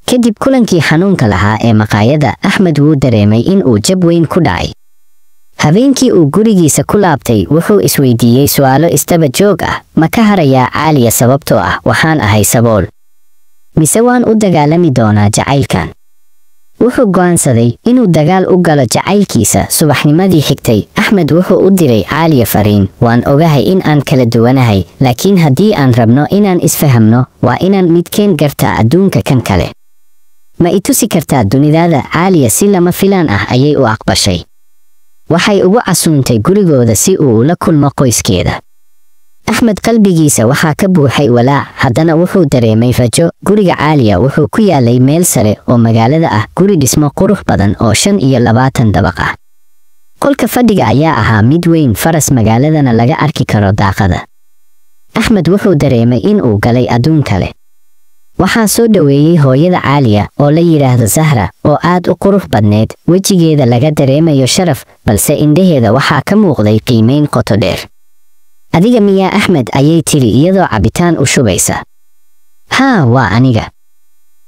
kadib kulankii xanuunka lahaa ee maqaayada Axmed wuu dareemay in uu jab weyn ku dhacay. habeenkii uu gurigiisa ku laabtay wuxuu isweydiiyey su'aalo istaba joog ah, ma ka harayaa Caaliya sababtoo ah waxaan ahay sabool, mise waan u dagaalami doonaa jacaylkan. wuxuu go'aansaday inuu dagaal u galo jacaylkiisa. subaxnimadii xigtay Axmed wuxuu u diray Caaliya fariin, waan ogahay in aan kala duwanahay, laakiin haddii aan rabno inaan isfahamno waa inaan midkeen gartaa adduunka kan kale. ma i tusi kartaa dunidaada? Caaliya si lama filaan ah ayay u aqbashay. waxay ugu casuuntay gurigooda si uu ula kulmo qoyskeeda. Axmed qalbigiisa waxaa ka buuxay walaac, haddana wuxuu dareemay rajo. guriga Caaliya wuxuu ku yaalay meel sare oo magaalada ah, guri dhismo qurux badan oo 25 dabaq ah. qolka fadhiga ayaa ahaa mid weyn, faras magaaladana laga arki karo daaqada. Axmed wuxuu dareemay in uu galay adduun kale. waxaa soo dhaweeyay hooyada Caaliya oo la yiraahdo Zahra, oo aad u qurux badneed. wejigeeda laga dareemayo sharaf, balse indhaheeda waxaa ka muuqday qiimeyn qoto dheer. adiga miyaa Axmed? ayay tiri iyadoo cabitaan u shubaysa. haa, waa aniga.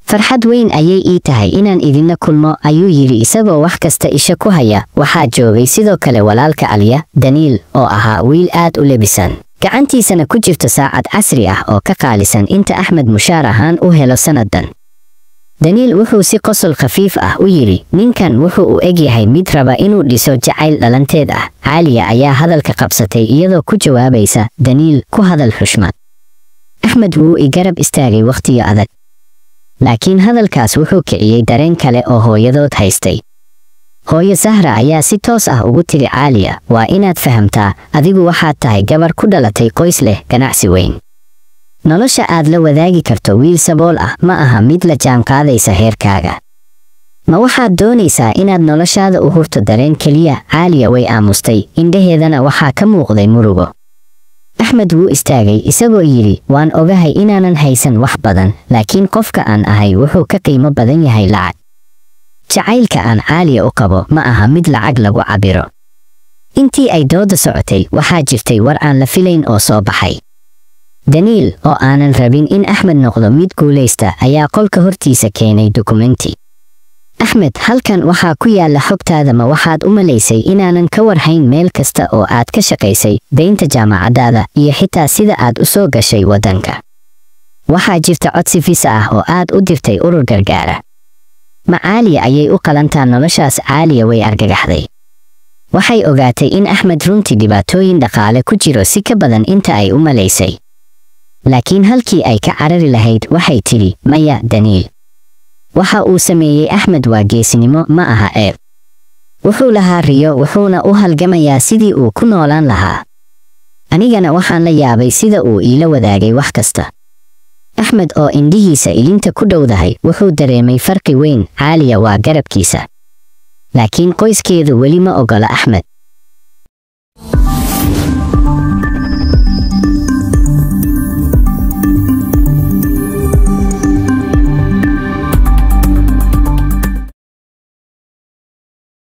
farxad weyn ayay ii tahay inaan idinla kulmo, ayuu yiri isagoo wax kasta isha ku haya. waxaa joogay sidoo kale walaalka Aliya, Daniil, oo ahaa wiil aad u lebisan, gacantiisana ku jirto saacad casri ah oo ka qaalisan inta Axmed mushaar ahaan u helo sanadan. Daniil wuxuu si qosol khafiif ah u yiri, ninkan wuxuu u egyahay mid raba inuu dhiso jacayl dhalanteed ah. Caaliya ayaa hadalka qabsatay iyadoo ku jawaabaysa, Daniil, ku hadal xushmad. Axmed wuu i garab istaagay waqtiyo adag, laakiin hadalkaas wuxuu kiciyey dareen kale oo hooyadood haystay. hooyo Zahra ayaa si toos ah ugu tiri Caaliya, waa inaad fahamtaa, adigu waxaad tahay gabar ku dhalatay qoys leh ganacsi weyn. nolosha aad la wadaagi karto wiil sabool ah ma aha mid la jaanqaadaysa heerkaaga. ma waxaad doonaysaa inaad noloshaada u hurto dareen keliya? Caaliya way aamustay, indhaheedana waxaa ka muuqday murugo. Axmed wuu istaagay isagoo yiri, waan ogahay inaanan haysan wax badan, laakiin qofka aan ahay wuxuu ka qiimo badan yahay lacag. jacaylka aan Caaliya u qabo ma aha mid lacag lagu cabiro. intii ay dooda socotay waxaa jirtay war aan la filayn oo soo baxay. Daniil, oo aanan rabin in Axmed noqdo mid guulaysta, ayaa qolka hortiisa keenay dukumenti. Axmed, halkan waxaa ku yaala xogtaada. ma waxaad u malaysay inaanan ka warhayn meel kasta oo aad ka shaqaysay, deynta jaamacadaada, iyo xitaa sida aad u soo gashay waddanka? waxaa jirta codsi visa ah oo aad u dirtay urur gargaara. ma Caaliya ayay u qalantaa noloshaas? Caaliya way argagaxday. waxay ogaatay in Axmed runtii dhibaatooyin dhaqaale ku jiro si ka badan inta ay u malaysay. laakiin halkii ay ka carari lahayd waxay tiri, maya Daniil. waxa uu sameeyey Axmed waa geesinimo, ma aha ceeb. wuxuu lahaa riyo, wuxuuna u halgamayaa sidii uu ku noolaan lahaa. anigana waxaan la yaabay sida uu iila wadaagay wax kasta. Axmed oo indhihiisa ilinta ku dhowdahay wuxuu dareemay farqi weyn. Caaliya waa garabkiisa, laakiin qoyskeedu weli ma ogola Axmed.